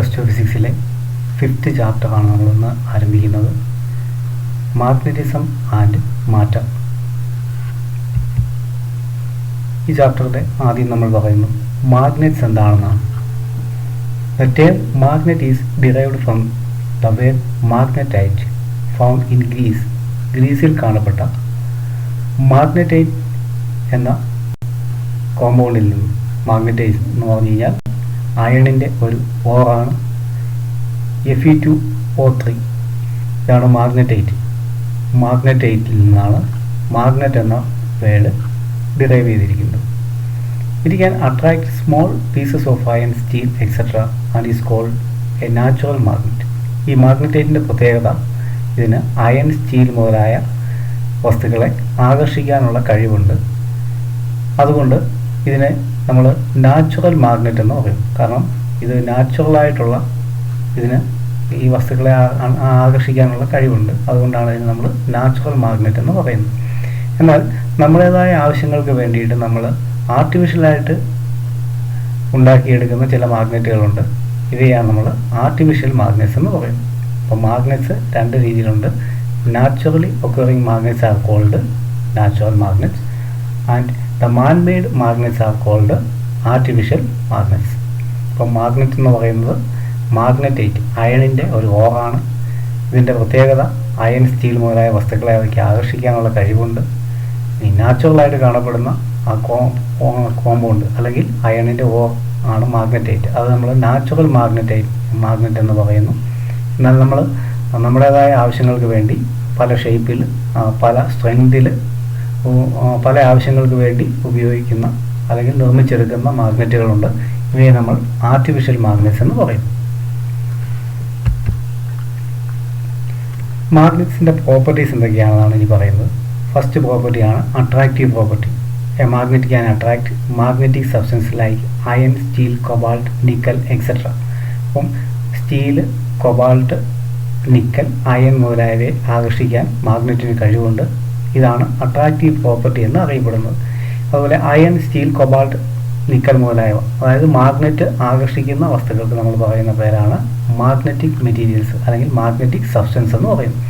Plus two ഫിസിക്സിലെ 5th ചാപ്റ്ററാണ് നമ്മളിന്ന് ആരംഭിക്കുന്നത്. Magnetism and matter. ഈ ചാപ്റ്ററിൻ്റെ ആദ്യം നമ്മൾ പറയുന്നു മാഗ്നറ്റ്സ് എന്താണെന്നാണ്. The term magnet is derived from the word magnetite found in Greece. ഗ്രീസിൽ കാണപ്പെട്ട മാഗ്നറ്റൈറ്റ് എന്ന കോമ്പൗണ്ടിൽ നിന്നും. മാഗ്നറ്റൈറ്റ് എന്ന് പറഞ്ഞു കഴിഞ്ഞാൽ അയണിൻ്റെ ഒരു ഓറാണ്. Fe2O3 ഇതാണ് മാഗ്നറ്റൈറ്റ്. മാഗ്നറ്റൈറ്റിൽ നിന്നാണ് മാഗ്നറ്റ് എന്ന വേർഡ് ഡിറൈവ് ചെയ്തിരിക്കുന്നത്. It can attract small pieces of iron, steel, etc. and is called a natural magnet. ഈ മാഗ്നറ്റൈറ്റിൻ്റെ പ്രത്യേകത ഇതിന് അയൺ, സ്റ്റീൽ മുതലായ വസ്തുക്കളെ ആകർഷിക്കാനുള്ള കഴിവുണ്ട്. അതുകൊണ്ട് ഇതിനെ നമ്മൾ നാച്ചുറൽ മാഗ്നറ്റ് എന്ന് പറയും. കാരണം ഇത് നാച്ചുറലായിട്ടുള്ള ഇതിന് ഈ വസ്തുക്കളെ ആകർഷിക്കാനുള്ള കഴിവുണ്ട്. അതുകൊണ്ടാണ് ഇതിന് നമ്മൾ നാച്ചുറൽ മാഗ്നറ്റ് എന്ന് പറയുന്നത്. എന്നാൽ നമ്മുടേതായ ആവശ്യങ്ങൾക്ക് വേണ്ടിയിട്ട് നമ്മൾ ആർട്ടിഫിഷ്യലായിട്ട് ഉണ്ടാക്കിയെടുക്കുന്ന ചില മാഗ്നറ്റുകളുണ്ട്. ഇവയാണ് നമ്മൾ ആർട്ടിഫിഷ്യൽ മാഗ്നറ്റ്സ് എന്ന് പറയുന്നത്. അപ്പോൾ മാഗ്നറ്റ്സ് രണ്ട് രീതിയിലുണ്ട്. Naturally occurring magnets are called natural magnets and the man made magnets are called artificial magnets. അപ്പോൾ മാഗ്നറ്റ് എന്ന് പറയുന്നത് മാഗ്നറ്റൈറ്റ് അയണിൻ്റെ ഒരു ഓറാണ്. ഇതിൻ്റെ പ്രത്യേകത അയൺ, സ്റ്റീൽ മുതലായ വസ്തുക്കളെ അവയ്ക്ക് ആകർഷിക്കാനുള്ള കഴിവുണ്ട്. ഈ നാച്ചുറലായിട്ട് കാണപ്പെടുന്ന ആ കോമ്പൗണ്ട് അല്ലെങ്കിൽ അയണിൻ്റെ ഓർ ആണ് മാഗ്നറ്റൈറ്റ്. അത് നമ്മൾ നാച്ചുറൽ മാഗ്നറ്റ് എന്ന് പറയുന്നു. എന്നാൽ നമ്മൾ നമ്മുടേതായ ആവശ്യങ്ങൾക്ക് വേണ്ടി പല ഷേപ്പിൽ, പല സ്ട്രെങ്തിൽ, പല ആവശ്യങ്ങൾക്ക് വേണ്ടി ഉപയോഗിക്കുന്ന അല്ലെങ്കിൽ നിർമ്മിച്ചെടുക്കുന്ന മാഗ്നറ്റുകളുണ്ട്. ഇവയെ നമ്മൾ ആർട്ടിഫിഷ്യൽ മാഗ്നറ്റ്സ് എന്ന് പറയും. മാഗ്നറ്റ്സിൻ്റെ പ്രോപ്പർട്ടീസ് എന്തൊക്കെയാണെന്നാണ് ഇനി പറയുന്നത്. ഫസ്റ്റ് പ്രോപ്പർട്ടിയാണ് attractive property. A magnet can attract magnetic substance like iron, steel, cobalt, nickel, etc. അപ്പം സ്റ്റീൽ, കൊബാൾട്ട്, നിക്കൽ, അയൺ മുതലായവയെ ആകർഷിക്കാൻ മാഗ്നറ്റിന് കഴിവുണ്ട്. ഇതാണ് അട്രാക്റ്റീവ് പ്രോപ്പർട്ടി എന്ന് അറിയപ്പെടുന്നത്. അതുപോലെ അയൺ, സ്റ്റീൽ, കൊബാൾട്ട്, നിക്കൽ മുതലായവ, അതായത് മാഗ്നറ്റ് ആകർഷിക്കുന്ന വസ്തുക്കൾക്ക് നമ്മൾ പറയുന്ന പേരാണ് മാഗ്നറ്റിക് മെറ്റീരിയൽസ് അല്ലെങ്കിൽ മാഗ്നറ്റിക് സബ്സ്റ്റൻസ് എന്ന് പറയുന്നത്.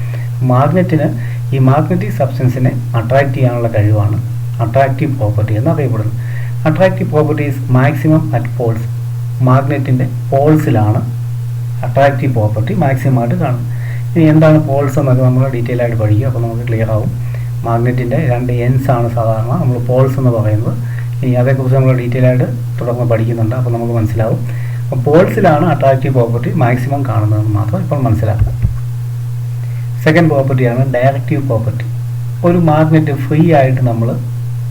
മാഗ്നറ്റിന് ഈ മാഗ്നറ്റിക് സബ്സ്റ്റൻസിനെ അട്രാക്റ്റ് ചെയ്യാനുള്ള കഴിവാണ് അട്രാക്റ്റീവ് പ്രോപ്പർട്ടി എന്ന് അറിയപ്പെടുന്നു. Attractive properties maximum at poles. മാഗ്നറ്റിൻ്റെ പോൾസിലാണ് അട്രാക്റ്റീവ് പ്രോപ്പർട്ടി മാക്സിമം ആയിട്ട് കാണുന്നത്. ഇനി എന്താണ് പോൾസ് എന്നൊക്കെ നമ്മൾ ഡീറ്റെയിൽ ആയിട്ട് പഠിക്കുക. അപ്പോൾ നമുക്ക് ക്ലിയർ ആവും. മാഗ്നറ്റിൻ്റെ 2 എൻഡ്സ് ആണ് സാധാരണ നമ്മൾ പോൾസ് എന്ന് പറയുന്നത്. ഇനി അതേക്കുറിച്ച് നമ്മൾ ഡീറ്റെയിൽ ആയിട്ട് തുടർന്ന് പഠിക്കുന്നുണ്ട്. അപ്പോൾ നമുക്ക് മനസ്സിലാവും. അപ്പോൾ പോൾസിലാണ് അട്രാക്റ്റീവ് പ്രോപ്പർട്ടി മാക്സിമം കാണുന്നതെന്ന് മാത്രം ഇപ്പോൾ മനസ്സിലാക്കുക. സെക്കൻഡ് പ്രോപ്പർട്ടിയാണ് ഡയറക്റ്റീവ് പ്രോപ്പർട്ടി. ഒരു മാഗ്നറ്റ് ഫ്രീ ആയിട്ട് നമ്മൾ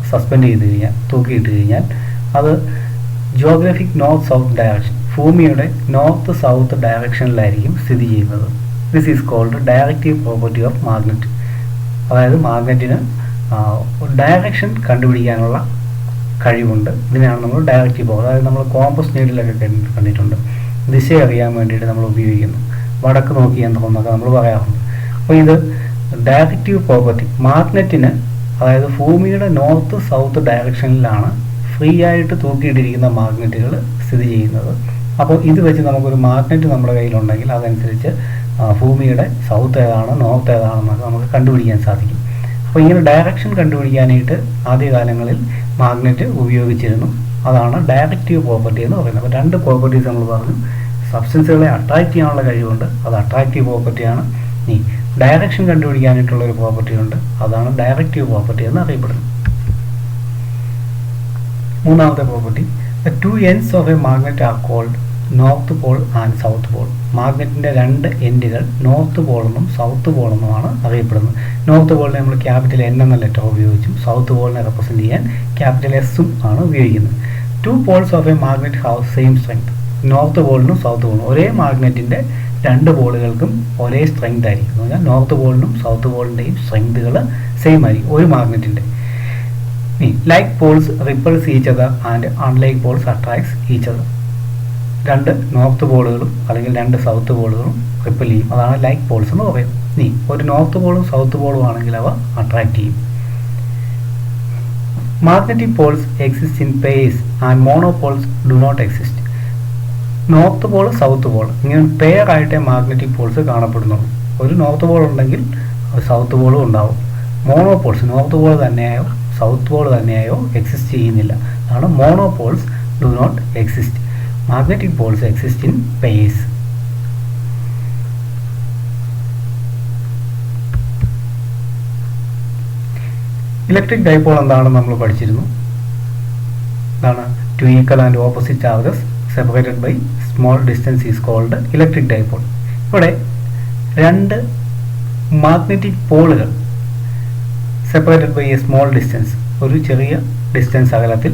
സസ്പെൻഡ് ചെയ്ത് കഴിഞ്ഞാൽ, തൂക്കിയിട്ട് കഴിഞ്ഞാൽ അത് ജിയോഗ്രഫിക് നോർത്ത് സൗത്ത് ഡയറക്ഷൻ, ഭൂമിയുടെ നോർത്ത് സൗത്ത് ഡയറക്ഷനിലായിരിക്കും സ്ഥിതി ചെയ്യുന്നത്. This is called directive property of magnet. അതായത് മാഗ്നറ്റിന് ഡയറക്ഷൻ കണ്ടുപിടിക്കാനുള്ള കഴിവുണ്ട്. ഇതിനാണ് നമ്മൾ ഡയറക്റ്റീവ് പ്രോപ്പർട്ടി. അതായത് നമ്മൾ കോമ്പസ് നീഡിലൊക്കെ കണ്ടിട്ടുണ്ട്. ദിശ അറിയാൻ വേണ്ടിയിട്ട് നമ്മൾ ഉപയോഗിക്കുന്നു. വടക്ക് നോക്കി എന്നൊക്കെ നമ്മൾ പറയാറുണ്ട്. അപ്പോൾ ഇത് ഡയറക്റ്റീവ് പ്രോപ്പർട്ടി മാഗ്നറ്റിന്, അതായത് ഭൂമിയുടെ നോർത്ത് സൗത്ത് ഡയറക്ഷനിലാണ് ഫ്രീ ആയിട്ട് തൂക്കിയിട്ടിരിക്കുന്ന മാഗ്നറ്റുകൾ സ്ഥിതി ചെയ്യുന്നത്. അപ്പോൾ ഇത് വെച്ച് നമുക്കൊരു മാഗ്നറ്റ് നമ്മുടെ കയ്യിലുണ്ടെങ്കിൽ അതനുസരിച്ച് ഭൂമിയുടെ സൗത്ത് ഏതാണ്, നോർത്ത് ഏതാണെന്നൊക്കെ നമുക്ക് കണ്ടുപിടിക്കാൻ സാധിക്കും. അപ്പോൾ ഇങ്ങനെ ഡയറക്ഷൻ കണ്ടുപിടിക്കാനായിട്ട് ആദ്യകാലങ്ങളിൽ മാഗ്നറ്റ് ഉപയോഗിച്ചിരുന്നു. അതാണ് ഡയറക്റ്റീവ് പ്രോപ്പർട്ടി എന്ന് പറയുന്നത്. അപ്പോൾ 2 പ്രോപ്പർട്ടീസ് നമ്മൾ പറഞ്ഞു. സബ്സ്റ്റൻസുകളെ അട്രാക്റ്റ് ചെയ്യാനുള്ള കഴിവുണ്ട്, അത് അട്രാക്റ്റീവ് പ്രോപ്പർട്ടിയാണ്. ഇനി ഡയറക്ഷൻ കണ്ടുപിടിക്കാനായിട്ടുള്ള ഒരു പ്രോപ്പർട്ടി ഉണ്ട്, അതാണ് ഡയറക്റ്റീവ് പ്രോപ്പർട്ടി എന്ന് അറിയപ്പെടുന്നത്. മൂന്നാമത്തെ property, the 2 ends of a magnet are called north pole and south pole. മാഗ്നറ്റിൻ്റെ 2 എൻഡുകൾ നോർത്ത് പോൾ എന്നും സൗത്ത് പോൾ എന്നുമാണ് അറിയപ്പെടുന്നത്. നോർത്ത് പോളിനെ നമ്മൾ ക്യാപിറ്റൽ N എന്ന ലെറ്റർ ഉപയോഗിച്ചും സൗത്ത് പോളിനെ റെപ്രസെൻറ്റ് ചെയ്യാൻ ക്യാപിറ്റൽ S ആണ് ഉപയോഗിക്കുന്നത്. 2 poles of a magnet have same strength. North പോളിനും സൗത്ത് പോളിനും ഒരേ മാഗ്നറ്റിൻ്റെ 2 പോളുകൾക്കും ഒരേ സ്ട്രെങ്ത് ആയിരിക്കും. എന്ന് പറഞ്ഞാൽ നോർത്ത് പോളിനും സൗത്ത് പോളിൻ്റെയും സ്ട്രെങ്തുകൾ സെയിം ആയിരിക്കും ഒരു മാഗ്നറ്റിൻ്റെ. Like poles repulse each other and unlike poles attracts each other. 2 north പോളുകളും അല്ലെങ്കിൽ 2 സൗത്ത് പോളുകളും റിപ്പൽ ചെയ്യും. അതാണ് ലൈക്ക് പോൾസ് എന്ന് പറയുന്നത്. ഒരു നോർത്ത് പോളും സൗത്ത് പോളും ആണെങ്കിൽ അവ അട്രാക്റ്റ് ചെയ്യും. Magnetic poles exist in pairs and monopoles do not exist. North pole south pole ഇങ്ങനെ പെയർ ആയിട്ടേ മാഗ്നറ്റിക് പോൾസ് കാണപ്പെടുന്നുള്ളൂ. ഒരു നോർത്ത് പോൾ ഉണ്ടെങ്കിൽ ഒരു സൗത്ത് പോളും ഉണ്ടാവും. മോണോപോൾസ് നോർത്ത് പോൾ തന്നെയായോ സൗത്ത് പോൾ തന്നെയായോ എക്സിസ്റ്റ് ചെയ്യുന്നില്ല. അതാണ് monopoles do not exist. Magnetic poles exist in pairs. Electric dipole എന്താണെന്ന് നമ്മൾ പഠിച്ചിരുന്നു. ഇതാണ് two equal and opposite charges separated by small distance is called electric dipole. ഇവിടെ രണ്ട് മാഗ്നറ്റിക് പോളുകൾ separated by a small distance, ഒരു ചെറിയ ഡിസ്റ്റൻസ് അകലത്തിൽ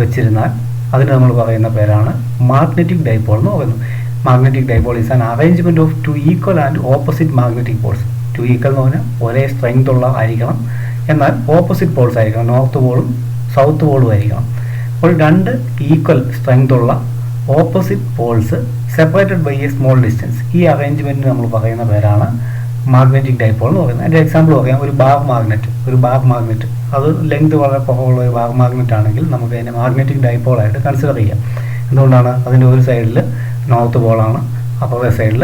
വെച്ചിരുന്നാൽ അതിന് നമ്മൾ പറയുന്ന പേരാണ് മാഗ്നറ്റിക് ഡൈപോൾ എന്ന് പറയുന്നത്. Magnetic dipole is an arrangement of two equal and opposite magnetic poles. Two equal എന്ന് പറഞ്ഞാൽ ഒരേ സ്ട്രെങ്ത് ഉള്ള ആയിരിക്കണം, എന്നാൽ ഓപ്പോസിറ്റ് പോൾസ് ആയിരിക്കണം, നോർത്ത് പോളും സൗത്ത് പോളും ആയിരിക്കണം. അപ്പോൾ രണ്ട് ഈക്വൽ സ്ട്രെങ്ത് ഉള്ള opposite poles separated by a small distance, ഈ അറേഞ്ച്മെന്റിന് നമ്മൾ പറയുന്ന പേരാണ് മാഗ്നറ്റിക് ഡൈപോൾ എന്ന് പറയുന്നത്. അതിൻ്റെ എക്സാമ്പിൾ പറയാം. ഒരു ബാർ മാഗ്നറ്റ് അത് ലെങ്ത് വളരെ കുറവുള്ള ഒരു ബാർ മാഗ്നറ്റ് ആണെങ്കിൽ നമുക്ക് അതിനെ മാഗ്നറ്റിക് ഡൈപോൾ ആയിട്ട് കൺസിഡർ ചെയ്യാം. എന്തുകൊണ്ടാണ്? അതിൻ്റെ ഒരു സൈഡിൽ നോർത്ത് പോളാണ്, അപ്പുറത്തെ സൈഡിൽ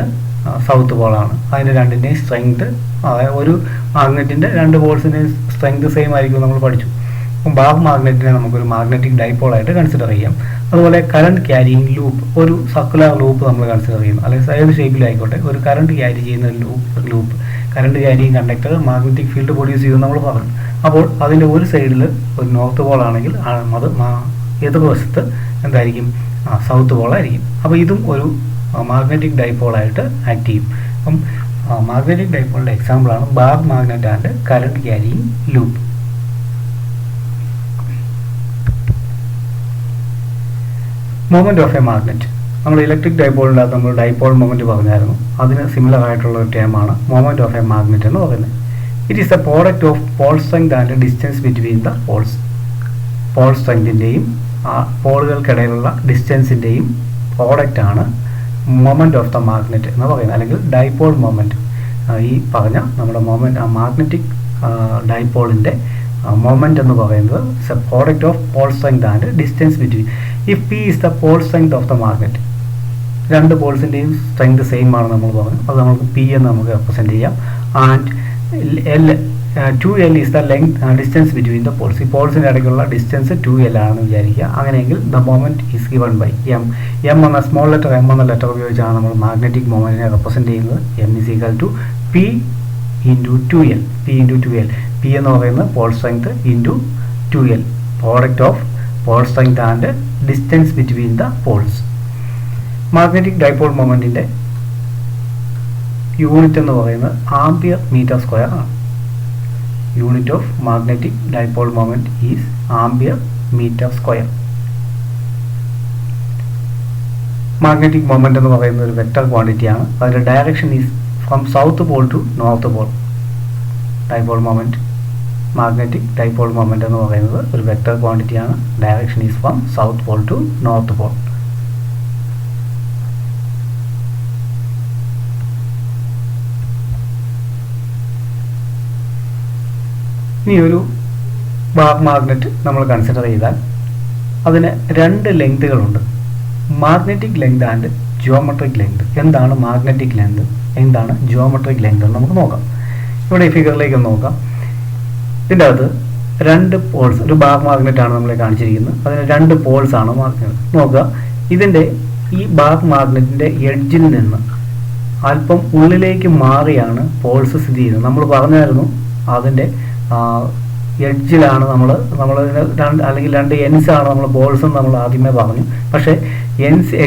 സൗത്ത് പോളാണ്. അതിൻ്റെ രണ്ടിൻ്റെയും സ്ട്രെങ്ത്, അതായത് ഒരു മാഗ്നറ്റിൻ്റെ രണ്ട് പോൾസിൻ്റെയും സ്ട്രെങ്ത് സെയിം ആയിരിക്കും നമ്മൾ പഠിച്ചു. അപ്പം ബാർ മാഗ്നറ്റിനെ നമുക്കൊരു മാഗ്നറ്റിക് ഡൈപോൾ ആയിട്ട് കൺസിഡർ ചെയ്യാം. അതുപോലെ കറണ്ട് ക്യാരിയിങ് ലൂപ്പ്, ഒരു സർക്കുലർ ലൂപ്പ് നമ്മൾ കൺസിഡർ ചെയ്യുന്നു, അല്ലെങ്കിൽ ഏത് ഷേപ്പിലായിക്കോട്ടെ ഒരു കറണ്ട് ക്യാരി ചെയ്യുന്ന loop current carrying conductor magnetic field produce ചെയ്യുമെന്ന് നമ്മൾ പറഞ്ഞു. അപ്പോൾ അതിൻ്റെ ഒരു സൈഡിൽ ഒരു നോർത്ത് പോൾ ആണെങ്കിൽ അത് എതിർവശത്ത് എന്തായിരിക്കും? സൗത്ത് പോൾ ആയിരിക്കും. അപ്പോൾ ഇതും ഒരു മാഗ്നറ്റിക് ഡൈപോളായിട്ട് ആക്ട് ചെയ്യും. അപ്പം മാഗ്നറ്റിക് ഡൈപോളിൻ്റെ എക്സാമ്പിളാണ് bar magnet and current carrying loop. Moment of a magnet, നമ്മൾ ഇലക്ട്രിക് ഡൈപോളിൻ്റെ അകത്ത് നമ്മൾ ഡൈപോൾ മൊമെന്റ് പറഞ്ഞായിരുന്നു. അതിന് സിമിലർ ആയിട്ടുള്ള ഒരു ടേമാണ് മൊമെന്റ് ഓഫ് എ മാഗ്നറ്റ് എന്ന് പറയുന്നത്. It is the product of pole strength and distance between the poles. Pole സ്ട്രെങ്തിൻ്റെയും പോളുകൾക്കിടയിലുള്ള ഡിസ്റ്റൻസിൻ്റെയും പ്രോഡക്റ്റ് ആണ് മൊമെന്റ് ഓഫ് ദ മാഗ്നറ്റ് എന്ന് പറയുന്നത്, അല്ലെങ്കിൽ ഡൈപോൾ മൊമെന്റ്. ഈ പറഞ്ഞ നമ്മുടെ മാഗ്നറ്റിക് ഡൈപോളിൻ്റെ മൊമെന്റ് എന്ന് പറയുന്നത് product of pole strength and distance between. If P is the pole strength of the magnet, രണ്ട് പോൾസിൻ്റെയും സ്ട്രെങ്ത് സെയിം ആണ് നമ്മൾ പറഞ്ഞു, അത് നമുക്ക് പി എന്ന് നമുക്ക് റെപ്രസെൻറ്റ് ചെയ്യാം. And L is the length distance between the poles. ഈ പോൾസിൻ്റെ ഇടയ്ക്കുള്ള ഡിസ്റ്റൻസ് 2L ആണെന്ന് വിചാരിക്കുക. അങ്ങനെയെങ്കിൽ the moment is given by m എന്ന സ്മോൾ ലെറ്റർ എം എന്ന ലെറ്റർ ഉപയോഗിച്ചാണ് നമ്മൾ മാഗ്നറ്റിക് മൊമെന്റിനെ റെപ്രസെൻറ്റ് ചെയ്യുന്നത്. M is equal to p into 2L. P എന്ന് പറയുന്നത് pole strength into 2L, product of pole strength and distance between the poles. Magnetic dipole മൊമെന്റിൻ്റെ unit എന്ന് പറയുന്നത് ആംപിയർ മീറ്റർ സ്ക്വയർ ആണ്. Unit of magnetic dipole moment is ampere metre square. Magnetic moment എന്ന് പറയുന്ന ഒരു vector ക്വാണ്ടിറ്റിയാണ്. അതിൻ്റെ direction is from south pole to north pole. Dipole moment, magnetic dipole moment എന്ന് പറയുന്നത് ഒരു വെക്റ്റർ ക്വാണ്ടിറ്റിയാണ്. Direction is from south pole to north pole. ഇനി ഒരു ബാർ മാഗ്നറ്റ് നമ്മൾ കൺസിഡർ ചെയ്താൽ അതിന് രണ്ട് ലെങ്തുകളുണ്ട്, magnetic length and geometric length. എന്താണ് മാഗ്നറ്റിക് ലെങ്ത്, എന്താണ് ജിയോമെട്രിക് ലെങ്ത് എന്ന് നമുക്ക് നോക്കാം. ഇവിടെ ഈ ഫിഗറിലേക്ക് നോക്കാം. ഇതിൻ്റെ അകത്ത് രണ്ട് പോൾസ്, ഒരു ബാർ മാഗ്നറ്റ് ആണ് നമ്മളെ കാണിച്ചിരിക്കുന്നത്. അതിന് രണ്ട് പോൾസ് ആണ് മാഗ്നറ്റ്. നോക്കുക, ഇതിൻ്റെ ഈ ബാർ മാഗ്നറ്റിൻ്റെ എഡ്ജിൽ നിന്ന് അല്പം ഉള്ളിലേക്ക് മാറിയാണ് പോൾസ് സ്ഥിതി ചെയ്യുന്നത്. നമ്മൾ പറഞ്ഞായിരുന്നു അതിൻ്റെ എഡ്ജിലാണ് നമ്മൾ അല്ലെങ്കിൽ രണ്ട് എൻസ് ആണ് നമ്മൾ പോൾസും നമ്മൾ ആദ്യമേ പറഞ്ഞു. പക്ഷേ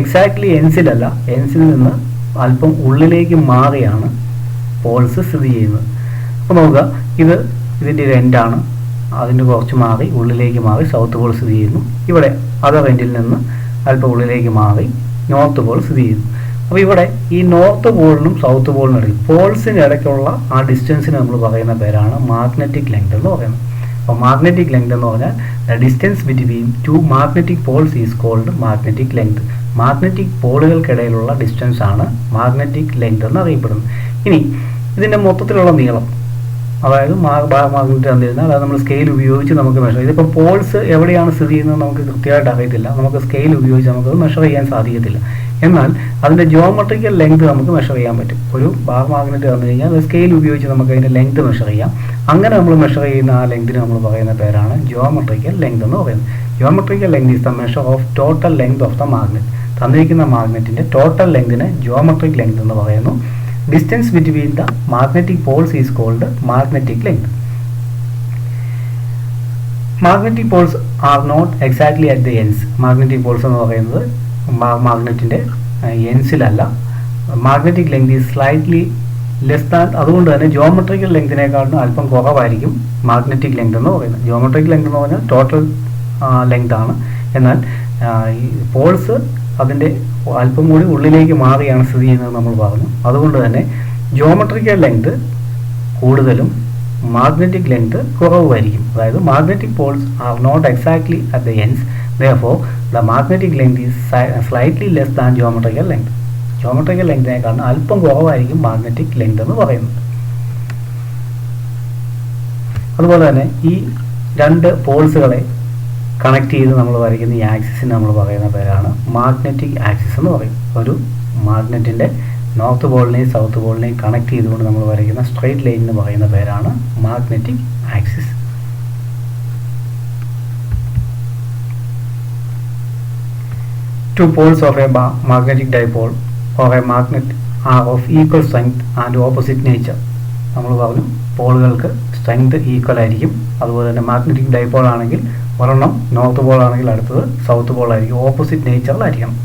എക്സാക്ട്ലി എൻസിലല്ല, എൻസിൽ നിന്ന് അല്പം ഉള്ളിലേക്ക് മാറിയാണ് പോൾസ് സ്ഥിതി ചെയ്യുന്നത്. അപ്പോൾ നോക്കുക, ഇതിൻ്റെ ഒരു എൻഡാണ്, അതിൻ്റെ കുറച്ച് മാറി ഉള്ളിലേക്ക് മാറി സൗത്ത് പോൾ സ്ഥിതി ചെയ്യുന്നു. ഇവിടെ അതർ എൻഡിൽ നിന്ന് അല്പം ഉള്ളിലേക്ക് മാറി നോർത്ത് പോൾ സ്ഥിതി ചെയ്യുന്നു. അപ്പോൾ ഇവിടെ ഈ നോർത്ത് പോളിനും സൗത്ത് പോളിനും ഇടയിൽ പോൾസിന് ഇടയ്ക്കുള്ള ആ ഡിസ്റ്റൻസിന് നമ്മൾ പറയുന്ന പേരാണ് മാഗ്നറ്റിക് ലെങ്ത് എന്ന് പറയുന്നത്. അപ്പോൾ മാഗ്നറ്റിക് ലെങ്ത് എന്ന് പറഞ്ഞാൽ the distance between two magnetic poles is called magnetic length. Magnetic പോളുകൾക്കിടയിലുള്ള ഡിസ്റ്റൻസ് ആണ് മാഗ്നറ്റിക് ലെങ്ത് എന്ന് അറിയപ്പെടുന്നത്. ഇനി ഇതിൻ്റെ മൊത്തത്തിലുള്ള നീളം അതായത് ബാർ മാഗ്നറ്റ് തന്നിരുന്നാൽ അത് നമ്മൾ സ്കെയിൽ ഉപയോഗിച്ച് നമുക്ക് മെഷർ ചെയ്യാം. ഇതിപ്പോൾ പോൾസ് എവിടെയാണ് സ്ഥിതി ചെയ്യുന്നത് നമുക്ക് കൃത്യമായിട്ട് അറിയത്തില്ല, നമുക്ക് സ്കെയിൽ ഉപയോഗിച്ച് നമുക്ക് മെഷർ ചെയ്യാൻ സാധിക്കത്തില്ല. എന്നാൽ അതിൻ്റെ ജിയോമെട്രിക്കൽ ലെങ്ത് നമുക്ക് മെഷർ ചെയ്യാൻ പറ്റും. ഒരു ബാർ മാഗ്നറ്റ് തന്നു കഴിഞ്ഞാൽ അത് സ്കെയിൽ ഉപയോഗിച്ച് നമുക്ക് അതിൻ്റെ ലെങ്ത് മെഷർ ചെയ്യാം. അങ്ങനെ നമ്മൾ മെഷർ ചെയ്യുന്ന ആ ലെങ്തിന് നമ്മൾ പറയുന്ന പേരാണ് ജിയോമെട്രിക്കൽ ലെങ്ത് എന്ന് പറയുന്നത്. Geometrical length is the measure of total length of the magnet. തന്നിരിക്കുന്ന മാഗ്നറ്റിൻ്റെ ടോട്ടൽ ലെങ്തിന് ജിയോമെട്രിക് ലെങ്ത് എന്ന് പറയുന്നു. Distance between the magnetic poles is called magnetic length. Magnetic poles are not exactly at the ends. Magnetic poles എന്ന് പറയുന്നത് മാഗ്നറ്റിൻ്റെ എൻസിലല്ല. Magnetic length is slightly less than. അതുകൊണ്ട് തന്നെ geometrical ലെങ്തിനേക്കാളും അല്പം കുറവായിരിക്കും മാഗ്നറ്റിക് ലെങ്ത് എന്ന് പറയുന്നത്. ജിയോമെട്രിക് ലെങ്ത് എന്ന് പറഞ്ഞാൽ ടോട്ടൽ ലെങ്ത് ആണ്. എന്നാൽ ഈ പോൾസ് അതിൻ്റെ അല്പം കൂടി ഉള്ളിലേക്ക് മാറിയാണ് സ്ഥിതി ചെയ്യുന്നത് നമ്മൾ പറഞ്ഞു. അതുകൊണ്ട് തന്നെ ജിയോമെട്രിക്കൽ ലെങ്ത് കൂടുതലും മാഗ്നറ്റിക് ലെങ്ത് കുറവായിരിക്കും. അതായത് magnetic poles are not exactly at the ends, therefore the magnetic length is slightly less than geometrical length. Geometrical ലെങ്തിനേക്കാളും അല്പം കുറവായിരിക്കും മാഗ്നറ്റിക് ലെങ്ത് എന്ന് പറയുന്നത്. അതുപോലെ തന്നെ ഈ രണ്ട് പോൾസുകളെ കണക്ട് ചെയ്ത് നമ്മൾ വരയ്ക്കുന്ന ഈ ആക്സിസിന് നമ്മൾ പറയുന്ന പേരാണ് മാഗ്നറ്റിക് ആക്സിസ് എന്ന് പറയും. ഒരു മാഗ്നറ്റിൻ്റെ നോർത്ത് പോളിനെയും സൗത്ത് പോളിനെയും കണക്ട് ചെയ്തുകൊണ്ട് നമ്മൾ വരയ്ക്കുന്ന സ്ട്രെയിറ്റ് ലൈൻ എന്ന് പറയുന്ന പേരാണ് magnetic axis. Two poles of a magnetic dipole or a magnet are of equal strength and opposite nature. നമ്മൾ പറഞ്ഞു പോളുകൾക്ക് സ്ട്രെങ്ത് ഈക്വൽ ആയിരിക്കും. അതുപോലെ തന്നെ മാഗ്നറ്റിക് ഡൈപോൾ ആണെങ്കിൽ ഒരെണ്ണം നോർത്ത് പോൾ ആണെങ്കിൽ അടുത്തത് സൗത്ത് പോൾ ആയിരിക്കും, ഓപ്പോസിറ്റ് നേച്ചറിലായിരിക്കണം.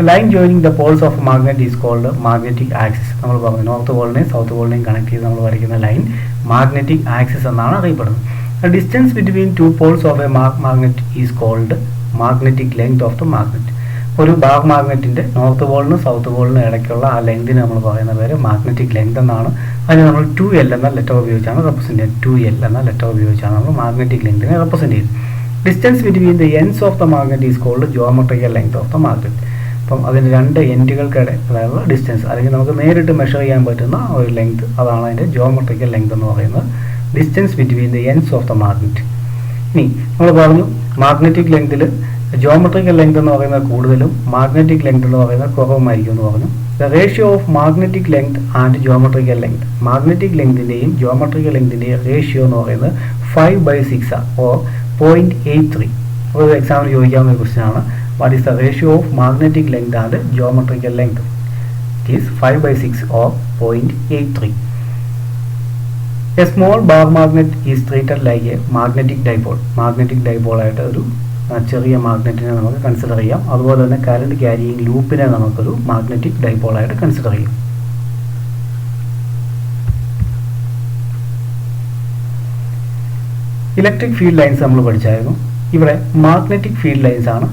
Line joining the poles of magnet is called magnetic axis. നമ്മൾ പറഞ്ഞു നോർത്ത് പോളിനെയും സൗത്ത് പോളിനെയും കണക്ട് ചെയ്ത് നമ്മൾ വരയ്ക്കുന്ന ലൈൻ മാഗ്നറ്റിക് ആക്സിസ് എന്നാണ് അറിയപ്പെടുന്നത്. Distance between two poles of a magnet is called magnetic length of the magnet. ഒരു ബാർ മാഗ്നറ്റിൻ്റെ നോർത്ത് പോളിനും സൗത്ത് പോളിനും ഇടയ്ക്കുള്ള ആ ലെങ്തിന് നമ്മൾ പറയുന്ന പേര് മാഗ്നറ്റിക് ലെങ്ത് എന്നാണ്. അതിന് നമ്മൾ 2L എന്ന ലെറ്റർ ഉപയോഗിച്ചാണ് റെപ്രസെൻറ്റ് ചെയ്യുന്നത്. 2L എന്ന ലെറ്റർ ഉപയോഗിച്ചാണ് നമ്മൾ മാഗ്നറ്റിക് ലെങ്തിനെ റെപ്രസെൻറ്റ് ചെയ്യുന്നത്. Distance between the ends of the magnet is called geometrical length of the magnet. അപ്പം അതിന് രണ്ട് എൻഡുകൾക്കിടെ അതായത് ഡിസ്റ്റൻസ് അല്ലെങ്കിൽ നമുക്ക് നേരിട്ട് മെഷർ ചെയ്യാൻ പറ്റുന്ന ഒരു ലെങ്ത്, അതാണ് അതിൻ്റെ ജിയോമെട്രിക്കൽ ലെങ്ത് എന്ന് പറയുന്നത്. Distance between the ends of the magnet. ഇനി നമ്മൾ പറഞ്ഞു മാഗ്നറ്റിക് ലെങ്തിൽ ജിയോമെട്രിക്കൽ ലെങ്ത് എന്ന് പറയുന്നത് കൂടുതലും മാഗ്നറ്റിക് ലെങ്ത് എന്ന് പറയുന്നത് കുറവുമായിരിക്കും എന്ന് പറഞ്ഞു. The ratio of magnetic length and geometrical length. Magnetic ലെങ്തിൻ്റെയും ജിയോമെട്രിക്കൽ ലെങ്തിൻ്റെയും റേഷ്യോ എന്ന് പറയുന്നത് 5/6 ഓർ 0.83. ഒരു എക്സാമിന് ചോദിക്കാവുന്ന ക്വസ്റ്റ്യൻ ആണ്. What is the ratio of magnetic length and geometrical length? It is 5/6 or 0.83. A small bar magnet is treated like a magnetic dipole. Magnetic dipole ആയിട്ട് ഒരു ചെറിയ മാഗ്നറ്റിനെ നമുക്ക് കൺസിഡർ ചെയ്യാം. അതുപോലെ തന്നെ കറണ്ട് ക്യാരിയിങ് ലൂപ്പിനെ നമുക്കൊരു മാഗ്നറ്റിക് ഡൈപോൾ ആയിട്ട് കൺസിഡർ ചെയ്യാം. ഇലക്ട്രിക് ഫീൽഡ് ലൈൻസ് നമ്മൾ പഠിച്ചായിരുന്നു. ഇവിടെ മാഗ്നറ്റിക് ഫീൽഡ് ലൈൻസ് ആണ്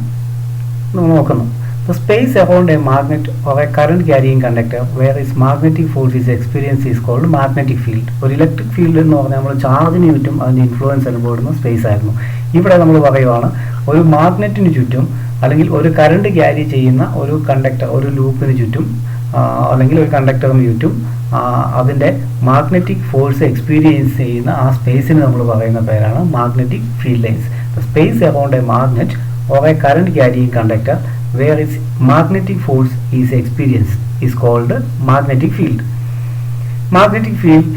നമ്മൾ നോക്കുന്നത്. The space around a magnet or a current carrying conductor where its magnetic force is experienced is called magnetic field. ഒരു electric field എന്ന് പറഞ്ഞാൽ നമ്മൾ ചാർജിന് ചുറ്റും അതിൻ്റെ ഇൻഫ്ലുവൻസ് അനുഭവപ്പെടുന്ന സ്പേസ് ആയിരുന്നു. ഇവിടെ നമ്മൾ പറയുവാണ് ഒരു മാഗ്നറ്റിന് ചുറ്റും അല്ലെങ്കിൽ ഒരു കറണ്ട് ക്യാരി ചെയ്യുന്ന ഒരു കണ്ടക്ടർ, ഒരു ലൂപ്പിന് ചുറ്റും അല്ലെങ്കിൽ ഒരു കണ്ടക്ടറിന് ചുറ്റും അതിൻ്റെ മാഗ്നറ്റിക് ഫോഴ്സ് എക്സ്പീരിയൻസ് ചെയ്യുന്ന ആ സ്പേസിന് നമ്മൾ പറയുന്ന പേരാണ് magnetic field lines. The space around a magnet or a current carrying conductor where its magnetic force is experienced is called magnetic field. Magnetic field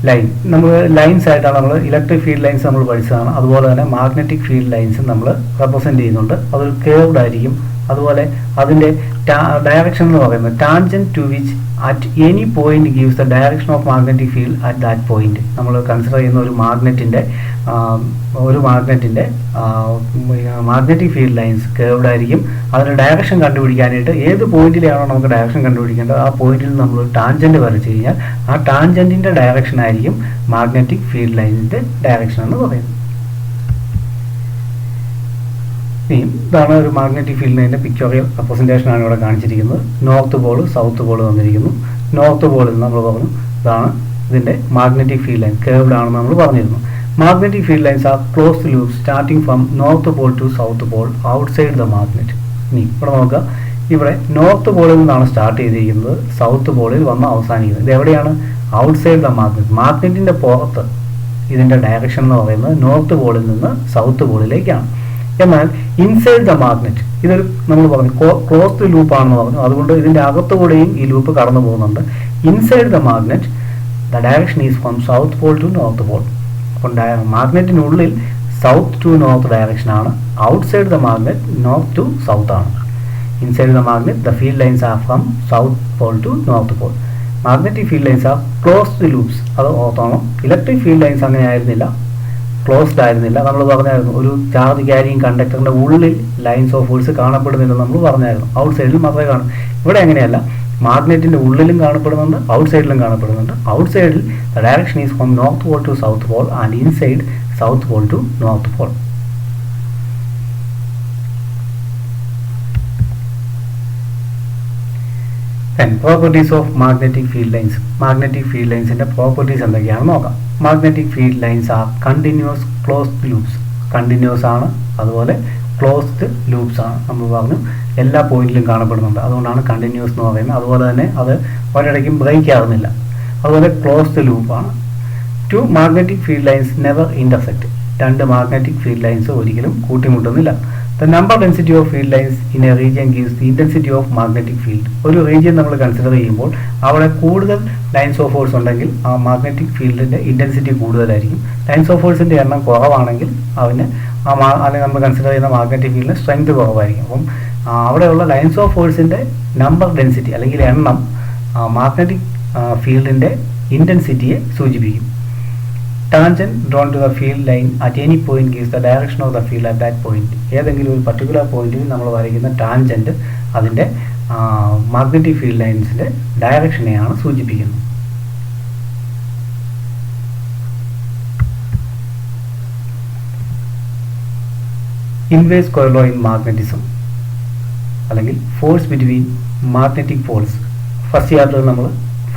line നമ്മൾ ലൈൻസ് ആയിട്ടാണ് നമ്മൾ ഇലക്ട്രിക് ഫീൽഡ് ലൈൻസ് നമ്മൾ പഠിച്ചതാണ്. അതുപോലെ തന്നെ മാഗ്നറ്റിക് ഫീൽഡ് ലൈൻസ് നമ്മൾ represent ചെയ്യുന്നുണ്ട്. അതൊരു കേർവ്ഡ് ആയിരിക്കും. അതുപോലെ അതിൻ്റെ ഡയറക്ഷൻ എന്ന് പറയുന്നത് tangent to which at any point gives the direction of magnetic field at that point. നമ്മൾ കൺസിഡർ ചെയ്യുന്ന ഒരു മാഗ്നറ്റിൻ്റെ മാഗ്നറ്റിക് ഫീൽഡ് ലൈൻസ് കേർവ്ഡ് ആയിരിക്കും. അതിൻ്റെ ഡയറക്ഷൻ കണ്ടുപിടിക്കാനായിട്ട് ഏത് പോയിന്റിലാണോ നമുക്ക് ഡയറക്ഷൻ കണ്ടുപിടിക്കേണ്ടത് ആ പോയിന്റിൽ നമ്മൾ ടാൻജൻറ്റ് വരച്ച് കഴിഞ്ഞാൽ ആ ടാൻജൻറ്റിൻ്റെ ഡയറക്ഷൻ ആയിരിക്കും മാഗ്നറ്റിക് ഫീൽഡ് ലൈനിൻ്റെ ഡയറക്ഷൻ എന്ന് പറയുന്നത്. ഇതാണ് ഒരു മാഗ്നറ്റിക് ഫീൽഡ് ലൈനിൻ്റെ പിക്ചോറിയൽ റെപ്രസെൻറ്റേഷൻ ആണ് ഇവിടെ കാണിച്ചിരിക്കുന്നത്. നോർത്ത് പോൾ സൗത്ത് പോൾ തന്നിരിക്കുന്നു. നോർത്ത് പോളിൽ നമ്മൾ പറഞ്ഞു ഇതാണ് ഇതിൻ്റെ മാഗ്നറ്റിക് ഫീൽഡ് ലൈൻ, കേർവ്ഡ് ആണെന്ന് നമ്മൾ പറഞ്ഞിരുന്നു. Magnetic field lines are closed loops starting from north pole to south pole outside the magnet. ഇനി ഇവിടെ നോക്കുക, ഇവിടെ നോർത്ത് പോളിൽ നിന്നാണ് സ്റ്റാർട്ട് ചെയ്തിരിക്കുന്നത്, സൗത്ത് പോളിൽ വന്ന് അവസാനിക്കുന്നത്. ഇത് എവിടെയാണ്? ഔട്ട്സൈഡ് ദ മാഗ്നറ്റ്, മാഗ്നറ്റിൻ്റെ പുറത്ത് ഇതിൻ്റെ ഡയറക്ഷൻ എന്ന് പറയുന്നത് നോർത്ത് പോളിൽ നിന്ന് സൗത്ത് പോളിലേക്കാണ്. എന്നാൽ ഇൻസൈഡ് ദ മാഗ്നറ്റ് ഇതൊരു നമ്മൾ പറഞ്ഞു ക്ലോസ്ഡ് ലൂപ്പ് ആണെന്ന് പറഞ്ഞു, അതുകൊണ്ട് ഇതിൻ്റെ അകത്തുകൂടെയും ഈ ലൂപ്പ് കടന്നു പോകുന്നുണ്ട്. Inside the magnet the direction is from south pole to north pole. അപ്പം മാഗ്നറ്റിനുള്ളിൽ സൗത്ത് ടു നോർത്ത് ഡയറക്ഷനാണ്, outside the magnet north to south ആണ്. Inside the magnet the field lines are from south pole to north pole. Magnetic field lines are closed loops, അത് ഓർത്തോണം. Electric field lines അങ്ങനെ ആയിരുന്നില്ല, closed ആയിരുന്നില്ല. നമ്മൾ പറഞ്ഞായിരുന്നു ഒരു ചാർജ് ക്യാരിങ് കണ്ടക്ടറിൻ്റെ ഉള്ളിൽ ലൈൻസ് ഓഫ് ഫോഴ്സ് കാണപ്പെടുന്നില്ലെന്ന് നമ്മൾ പറഞ്ഞായിരുന്നു, ഔട്ട് സൈഡിൽ മാത്രമേ കാണൂ. ഇവിടെ അങ്ങനെയല്ല, മാഗ്നറ്റിൻ്റെ ഉള്ളിലും കാണപ്പെടുന്നുണ്ട്, ഔട്ട് സൈഡിലും കാണപ്പെടുന്നുണ്ട്. ഔട്ട് സൈഡിൽ the direction is from north pole to south pole and inside south pole to north pole. Then properties of magnetic field lines. Magnetic field lines ന്റെ properties എന്തൊക്കെയാണെന്ന് നോക്കാം. Magnetic field lines are continuous closed loops. Continuous ആണ്, അതുപോലെ closed loops ആണ്. നമ്മൾ പറഞ്ഞു എല്ലാ പോയിന്റിലും കാണപ്പെടുന്നുണ്ട്, അതുകൊണ്ടാണ് കണ്ടിന്യൂസ് എന്ന് പറയുന്നത്. അതുപോലെ തന്നെ അത് ഒരിടയ്ക്കും ബ്രേക്ക് ആവുന്നില്ല, അതുപോലെ ക്ലോസ്ഡ് ലൂപ്പാണ്. Two magnetic field lines never intersect. രണ്ട് മാഗ്നറ്റിക് ഫീൽഡ് ലൈൻസ് ഒരിക്കലും കൂട്ടിമുട്ടുന്നില്ല. The number density of field lines in a region gives the intensity of magnetic field. ഒരു റീജിയൻ നമ്മൾ കൺസിഡർ ചെയ്യുമ്പോൾ അവിടെ കൂടുതൽ ലൈൻസ് ഓഫ് ഫോഴ്സ് ഉണ്ടെങ്കിൽ ആ മാഗ്നറ്റിക് ഫീൽഡിൻ്റെ ഇൻറ്റൻസിറ്റി കൂടുതലായിരിക്കും. ലൈൻസ് ഓഫ് ഫോഴ്സിൻ്റെ എണ്ണം കുറവാണെങ്കിൽ അതിന് അല്ലെങ്കിൽ നമ്മൾ കൺസിഡർ ചെയ്യുന്ന മാഗ്നറ്റിക് ഫീൽഡിന് സ്ട്രെങ്ത് കുറവായിരിക്കും. അപ്പം അവിടെയുള്ള ലൈൻസ് ഓഫ് ഫോഴ്സിൻ്റെ നമ്പർ ഡെൻസിറ്റി അല്ലെങ്കിൽ എണ്ണം മാഗ്നറ്റിക് ഫീൽഡിൻ്റെ ഇൻറ്റൻസിറ്റിയെ സൂചിപ്പിക്കും. Tangent drawn to the field line at any point gives the direction of the field at that point. ഏതെങ്കിലും ഒരു പർട്ടിക്കുലർ പോയിന്റിൽ നമ്മൾ വരയ്ക്കുന്ന ടാൻജൻറ്റ് അതിൻ്റെ മാഗ്നറ്റിക് ഫീൽഡ് ലൈൻസിൻ്റെ ഡയറക്ഷനെയാണ് സൂചിപ്പിക്കുന്നത്. ഇൻവേഴ്സ് കൊറലോയിൻ മാഗ്നറ്റിസം അല്ലെങ്കിൽ force between magnetic poles. First ചാപ്റ്ററിൽ നമ്മൾ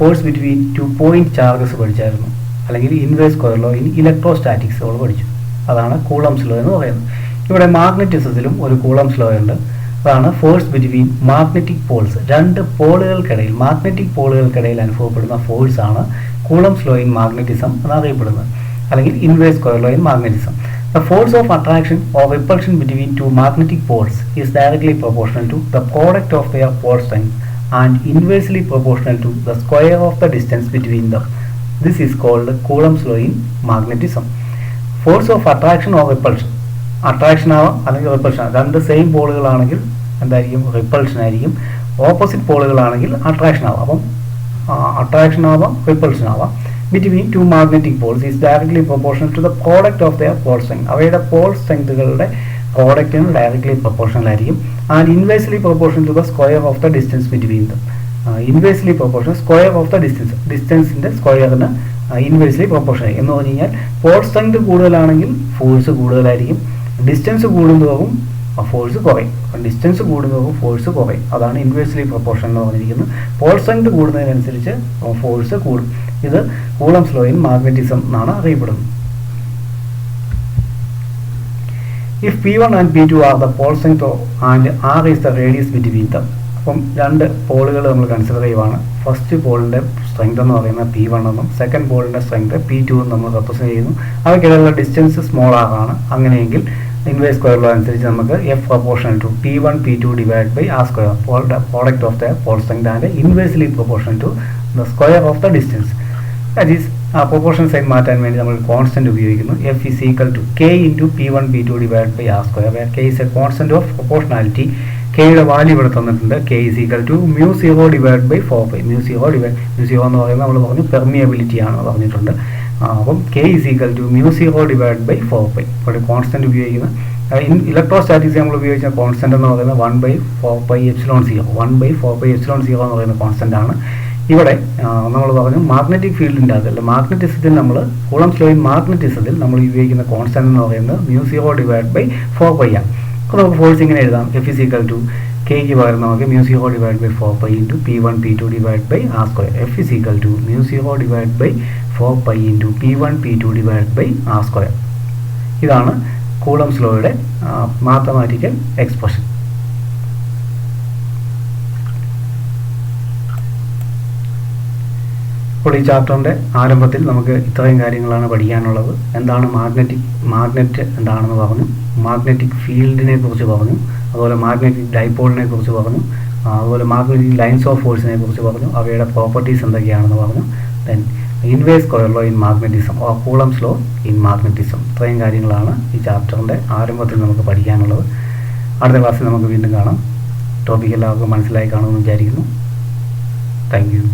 ഫോഴ്സ് ബിറ്റ്വീൻ 2 പോയിന്റ് ചാർജസ് പഠിച്ചായിരുന്നു, അല്ലെങ്കിൽ inverse square law in electrostatics പഠിച്ചു. അതാണ് കൂളംസ് ലോ എന്ന് പറയുന്നത്. ഇവിടെ മാഗ്നറ്റിസത്തിലും ഒരു കൂളംസ് ലോ ഉണ്ട്, അതാണ് ഫോഴ്സ് ബിറ്റ്വീൻ മാഗ്നറ്റിക് പോൾസ്. രണ്ട് പോളുകൾക്കിടയിൽ മാഗ്നറ്റിക് പോളുകൾക്കിടയിൽ അനുഭവപ്പെടുന്ന ഫോഴ്സാണ് കൂളംസ് ലോ ഇൻ മാഗ്നറ്റിസം എന്നറിയപ്പെടുന്നത്, അല്ലെങ്കിൽ inverse square law in magnetism. The force of attraction or repulsion between two magnetic poles is directly proportional to the product of their pole strength and inversely proportional to the square of the distance between them. This is called Coulomb's law in magnetism. Force of attraction or repulsion. Attraction ആവാം അല്ലെങ്കിൽ repulsion. രണ്ട് same പോളുകളാണെങ്കിൽ എന്തായിരിക്കും? Repulsion ആയിരിക്കും. Opposite പോളുകളാണെങ്കിൽ attraction ആവാം. അപ്പം attraction ആവാം, repulsion ആവാം. Between two magnetic poles is directly proportional to the product of their pole strength. അവയുടെ പോൾ സ്ട്രെങ്തുകളുടെ പ്രോഡക്റ്റിന് ഡയറക്ട്ലി പ്രൊപ്പോർഷണൽ ആയിരിക്കും. And inversely proportional to the square of the distance between them. Inversely proportional square of the distance, ഡിസ്റ്റൻസിൻ്റെ സ്ക്വയറിന് inversely proportional എന്ന് പറഞ്ഞു കഴിഞ്ഞാൽ pole strength കൂടുതലാണെങ്കിൽ ഫോഴ്സ് കൂടുതലായിരിക്കും, ഡിസ്റ്റൻസ് കൂടുന്നതും ഫോഴ്സ് കുറയും. ഡിസ്റ്റൻസ് കൂടുന്നതും ഫോഴ്സ് കുറയും. അതാണ് ഇൻവേഴ്സ്ലി പ്രൊപ്പോർഷണൽ എന്ന് പറഞ്ഞിരിക്കുന്നത്. പോൾ സ്ട്രെങ്ത് കൂടുന്നതിനനുസരിച്ച് ഫോഴ്സ് കൂടും. ഇത് കൂളംസ് ലോ ഇൻ മാഗ്നറ്റിസം എന്നാണ് അറിയപ്പെടുന്നത്. If P1 and P2 are the pole strength and R is the radius between them. അപ്പം രണ്ട് പോളുകൾ നമ്മൾ കൺസിഡർ ചെയ്യുവാണ്. ഫസ്റ്റ് പോളിൻ്റെ സ്ട്രെങ്ത് എന്ന് പറയുന്നത് P1 എന്നും സെക്കൻഡ് പോളിൻ്റെ സ്ട്രെങ്ത് P2 എന്നും നമ്മൾ റെപ്രസെൻറ്റ് ചെയ്യുന്നു. അവയ്ക്കിടയിലുള്ള ഡിസ്റ്റൻസ് സ്മോൾ r ആണ്. അങ്ങനെയെങ്കിൽ ഇൻവേഴ്സ് സ്ക്വയർ ലോ അനുസരിച്ച് നമുക്ക് F proportional to P1 P2 divide by R square, product of the pole strength and inversely proportional to the square of the distance. That is proportion sign മാറ്റാൻ വേണ്ടി നമ്മൾ constant ഉപയോഗിക്കുന്നു. F is equal to K into P1 P2 divided by R square, where K is a constant of proportionality. Kയുടെ value ഇവിടെ തന്നിട്ടുണ്ട്. K is equal to mu0 divided by 4pi. mu0 എന്ന് പറയുന്നത് നമ്മൾ പറഞ്ഞു പെർമിയബിലിറ്റി ആണ് പറഞ്ഞിട്ടുണ്ട്. അപ്പം K is equal to mu0 divided by 4pi. ഇവിടെ കോൺസ്റ്റന്റ് ഉപയോഗിക്കുന്നത് ഇലക്ട്രോസ്റ്റാറ്റിക്സ് നമ്മൾ ഉപയോഗിച്ച കോൺസ്റ്റന്റ് എന്ന് പറയുന്നത് 1/4pi epsilon 0. 1/4pi epsilon 0 എന്ന് പറയുന്ന കോൺസ്റ്റന്റ് ആണ്. ഇവിടെ നമ്മൾ പറഞ്ഞു മാഗ്നറ്റിക് ഫീൽഡിൻ്റെ അതല്ല, മാഗ്നറ്റിസത്തിൽ നമ്മൾ കൂളംസ് ലോ ഇൻ മാഗ്നറ്റിസത്തിൽ നമ്മൾ ഉപയോഗിക്കുന്ന കോൺസ്റ്റന്റ് എന്ന് പറയുന്നത് mu0 divided by 4pi ആണ്. അപ്പോൾ നമുക്ക് ഫോഴ്സ് ഇങ്ങനെ എഴുതാം. F is equal to Kക്ക് പകരം നമുക്ക് mu0 divided by 4pi into P1 P2 divided by R square. F is equal to mu0 divided by 4pi into P1 P2 divided by R square. ഇതാണ് coulombs ലോയുടെ mathematical expression. അപ്പോൾ ഈ ചാപ്റ്ററിൻ്റെ ആരംഭത്തിൽ നമുക്ക് ഇത്രയും കാര്യങ്ങളാണ് പഠിക്കാനുള്ളത്. എന്താണ് മാഗ്നറ്റ് എന്താണെന്ന് പറഞ്ഞു, മാഗ്നറ്റിക് ഫീൽഡിനെ കുറിച്ച് പറഞ്ഞു, അതുപോലെ മാഗ്നറ്റിക് ഡൈപോളിനെ കുറിച്ച് പറഞ്ഞു, അതുപോലെ മാഗ്നറ്റിക് ലൈൻസ് ഓഫ് ഫോഴ്സിനെ കുറിച്ച് പറഞ്ഞു, അവയുടെ പ്രോപ്പർട്ടീസ് എന്തൊക്കെയാണെന്ന് പറഞ്ഞു. Then inverse square law in magnetism or coulombs law in magnetism. ഇത്രയും കാര്യങ്ങളാണ് ഈ ചാപ്റ്ററിൻ്റെ ആരംഭത്തിൽ നമുക്ക് പഠിക്കാനുള്ളത്. അടുത്ത ക്ലാസ്സിൽ നമുക്ക് വീണ്ടും കാണാം. ടോപ്പിക് എല്ലാവർക്കും മനസ്സിലായി കാണുമെന്ന് വിചാരിക്കുന്നു. Thank you.